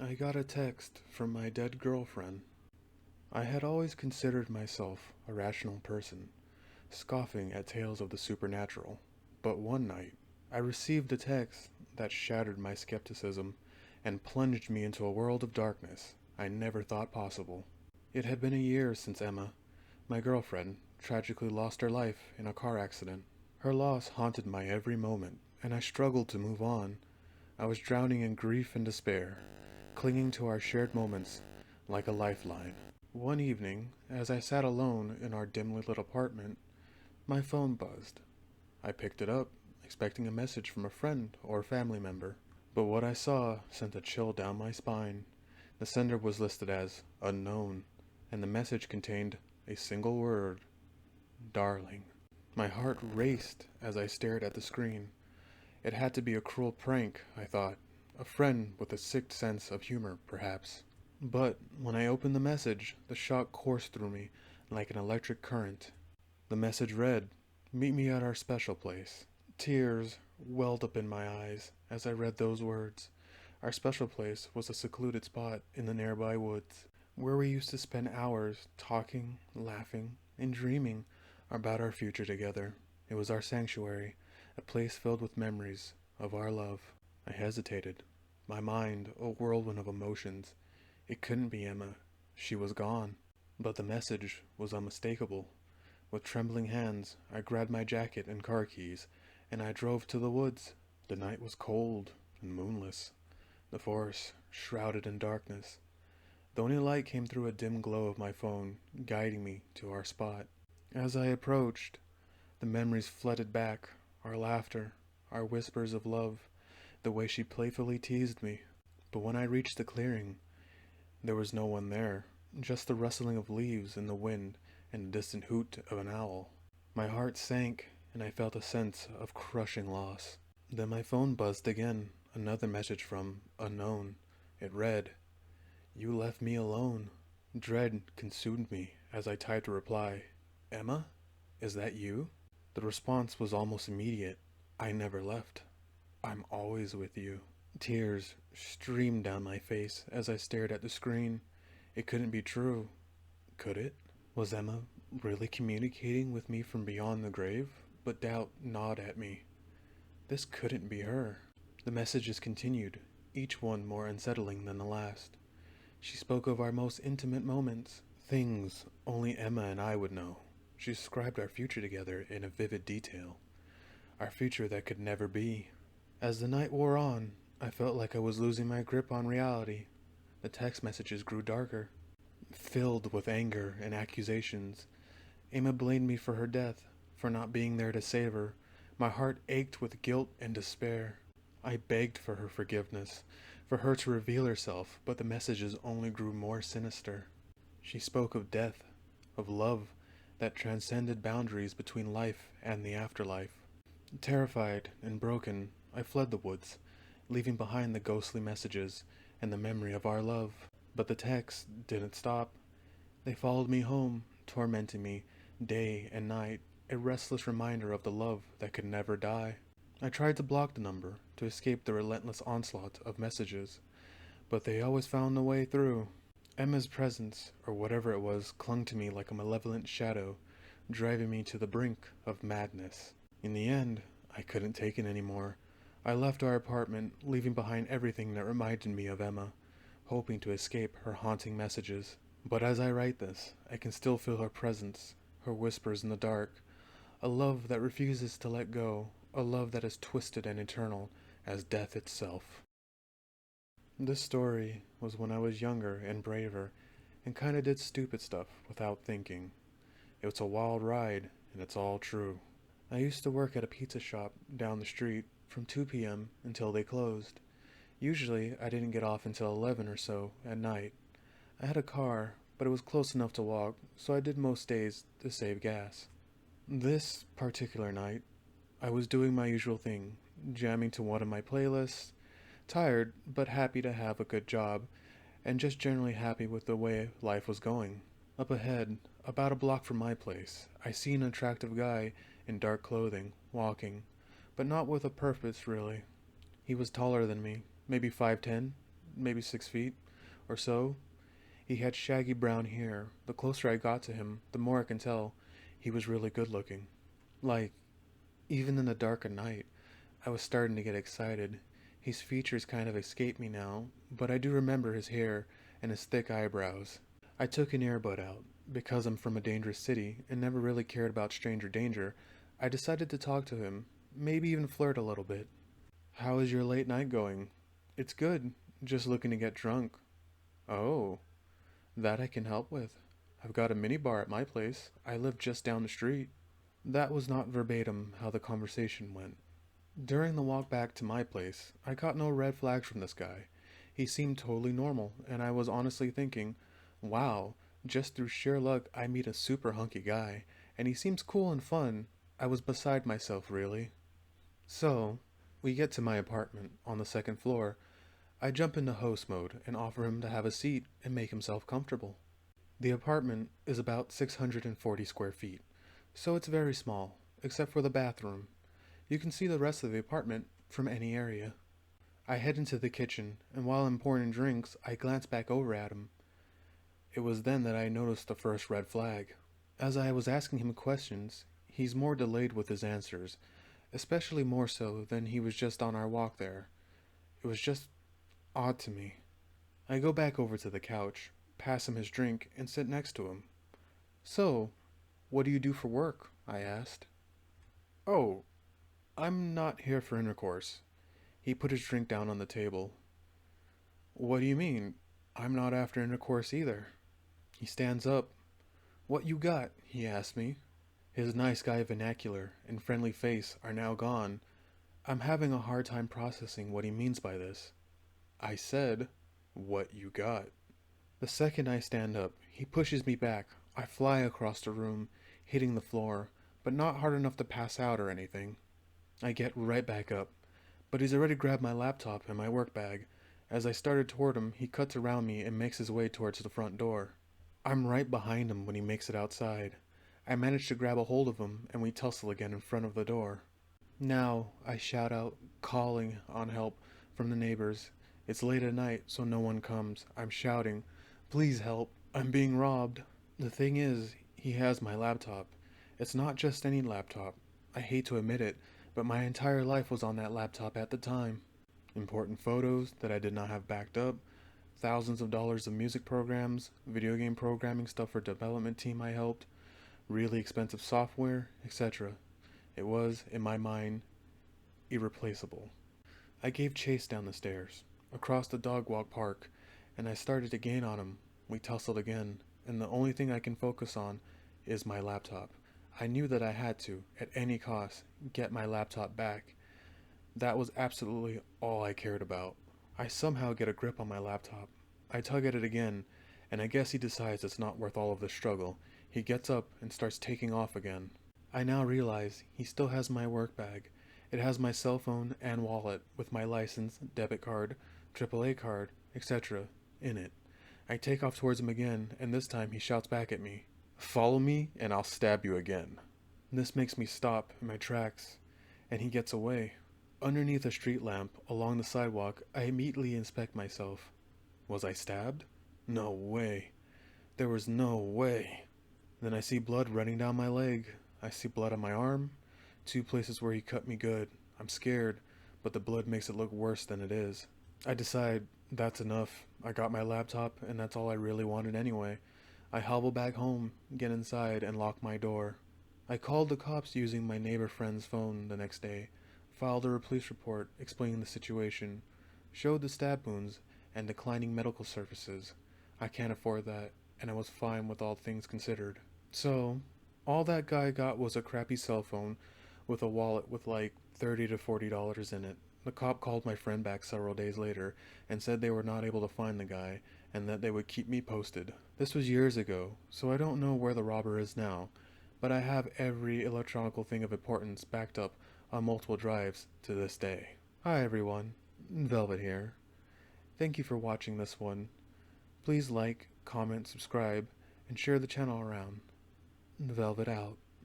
I got a text from my dead girlfriend. I had always considered myself a rational person, scoffing at tales of the supernatural. But one night, I received a text that shattered my skepticism and plunged me into a world of darkness I never thought possible. It had been a year since Emma, my girlfriend, tragically lost her life in a car accident. Her loss haunted my every moment, and I struggled to move on. I was drowning in grief and despair, clinging to our shared moments like a lifeline. One evening, as I sat alone in our dimly lit apartment, my phone buzzed. I picked it up, expecting a message from a friend or family member. But what I saw sent a chill down my spine. The sender was listed as unknown, and the message contained a single word: darling. My heart raced as I stared at the screen. It had to be a cruel prank, I thought. A friend with a sick sense of humor, perhaps. But when I opened the message, the shock coursed through me like an electric current. The message read, "Meet me at our special place." Tears welled up in my eyes as I read those words. Our special place was a secluded spot in the nearby woods, where we used to spend hours talking, laughing, and dreaming about our future together. It was our sanctuary, a place filled with memories of our love. I hesitated, my mind a whirlwind of emotions. It couldn't be Emma. She was gone. But the message was unmistakable. With trembling hands, I grabbed my jacket and car keys, and I drove to the woods. The night was cold and moonless, the forest shrouded in darkness. The only light came through a dim glow of my phone, guiding me to our spot. As I approached, the memories flooded back, our laughter, our whispers of love, the way she playfully teased me. But when I reached the clearing, there was no one there, just the rustling of leaves in the wind and the distant hoot of an owl. My heart sank, and I felt a sense of crushing loss. Then my phone buzzed again, another message from unknown. It read, "You left me alone." Dread consumed me as I typed a reply. "Emma? Is that you?" The response was almost immediate. "I never left. I'm always with you." Tears streamed down my face as I stared at the screen. It couldn't be true, could it? Was Emma really communicating with me from beyond the grave? But doubt gnawed at me. This couldn't be her. The messages continued, each one more unsettling than the last. She spoke of our most intimate moments, things only Emma and I would know. She described our future together in a vivid detail, our future that could never be. As the night wore on, I felt like I was losing my grip on reality. The text messages grew darker, filled with anger and accusations. Emma blamed me for her death, for not being there to save her. My heart ached with guilt and despair. I begged for her forgiveness, for her to reveal herself, but the messages only grew more sinister. She spoke of death, of love that transcended boundaries between life and the afterlife. Terrified and broken, I fled the woods, leaving behind the ghostly messages and the memory of our love. But the texts didn't stop. They followed me home, tormenting me day and night, a restless reminder of the love that could never die. I tried to block the number, to escape the relentless onslaught of messages, but they always found a way through. Emma's presence, or whatever it was, clung to me like a malevolent shadow, driving me to the brink of madness. In the end, I couldn't take it anymore. I left our apartment, leaving behind everything that reminded me of Emma, hoping to escape her haunting messages. But as I write this, I can still feel her presence, her whispers in the dark, a love that refuses to let go, a love that is twisted and eternal as death itself. This story was when I was younger and braver, and kinda did stupid stuff without thinking. It was a wild ride, and it's all true. I used to work at a pizza shop down the street from 2 p.m. until they closed. Usually, I didn't get off until 11 or so at night. I had a car, but it was close enough to walk, so I did most days to save gas. This particular night, I was doing my usual thing, jamming to one of my playlists, tired but happy to have a good job, and just generally happy with the way life was going. Up ahead, about a block from my place, I see an attractive guy in dark clothing, walking, but not with a purpose really. He was taller than me, maybe 5'10", maybe 6 feet or so. He had shaggy brown hair. The closer I got to him, the more I can tell he was really good looking. Like, even in the dark of night, I was starting to get excited. His features kind of escape me now, but I do remember his hair and his thick eyebrows. I took an earbud out. Because I'm from a dangerous city and never really cared about stranger danger, I decided to talk to him, maybe even flirt a little bit. How is your late night going? It's good, just looking to get drunk. Oh, that I can help with. I've got a minibar at my place. I live just down the street. That was not verbatim how the conversation went. During the walk back to my place, I caught no red flags from this guy. He seemed totally normal, and I was honestly thinking, wow, just through sheer luck I meet a super hunky guy, and he seems cool and fun. I was beside myself, really. So, we get to my apartment on the second floor. I jump into host mode and offer him to have a seat and make himself comfortable. The apartment is about 640 square feet, so it's very small, except for the bathroom. You can see the rest of the apartment from any area. I head into the kitchen, and while I'm pouring drinks, I glance back over at him. It was then that I noticed the first red flag. As I was asking him questions, he's more delayed with his answers, especially more so than he was just on our walk there. It was just odd to me. I go back over to the couch, pass him his drink, and sit next to him. So, what do you do for work? I asked. Oh, I'm not here for intercourse. He put his drink down on the table. What do you mean? I'm not after intercourse either. He stands up. What you got? He asked me. His nice guy vernacular and friendly face are now gone. I'm having a hard time processing what he means by this. I said, what you got? The second I stand up, he pushes me back. I fly across the room, hitting the floor, but not hard enough to pass out or anything. I get right back up, but he's already grabbed my laptop and my work bag. As I started toward him, he cuts around me and makes his way towards the front door. I'm right behind him when he makes it outside. I manage to grab a hold of him and we tussle again in front of the door. Now, I shout out, calling on help from the neighbors. It's late at night, so no one comes. I'm shouting, please help, I'm being robbed. The thing is, he has my laptop. It's not just any laptop. I hate to admit it, but my entire life was on that laptop at the time. Important photos that I did not have backed up, thousands of dollars of music programs, video game programming stuff for development team I helped, really expensive software, etc. It was, in my mind, irreplaceable. I gave chase down the stairs, across the dog walk park, and I started to gain on him. We tussled again, and the only thing I can focus on is my laptop. I knew that I had to, at any cost, get my laptop back. That was absolutely all I cared about. I somehow get a grip on my laptop. I tug at it again, and I guess he decides it's not worth all of the struggle. He gets up and starts taking off again. I now realize he still has my work bag. It has my cell phone and wallet with my license, debit card, AAA card, etc. in it. I take off towards him again, and this time he shouts back at me, "Follow me and I'll stab you again." This makes me stop in my tracks, and he gets away. Underneath a street lamp along the sidewalk, I immediately inspect myself. Was I stabbed? No way. There was no way. Then I see blood running down my leg. I see blood on my arm. 2 places where he cut me good. I'm scared, but the blood makes it look worse than it is. I decide that's enough. I got my laptop, and that's all I really wanted anyway. I hobble back home, get inside, and lock my door. I called the cops using my neighbor friend's phone the next day, filed a police report explaining the situation, showed the stab wounds, and declining medical services. I can't afford that, and I was fine with all things considered. So, all that guy got was a crappy cell phone with a wallet with like $30 to $40 in it. The cop called my friend back several days later and said they were not able to find the guy and that they would keep me posted. This was years ago, so I don't know where the robber is now, but I have every electronical thing of importance backed up on multiple drives to this day. Hi everyone, Velvet here. Thank you for watching this one. Please like, comment, subscribe, and share the channel around. Velvet out.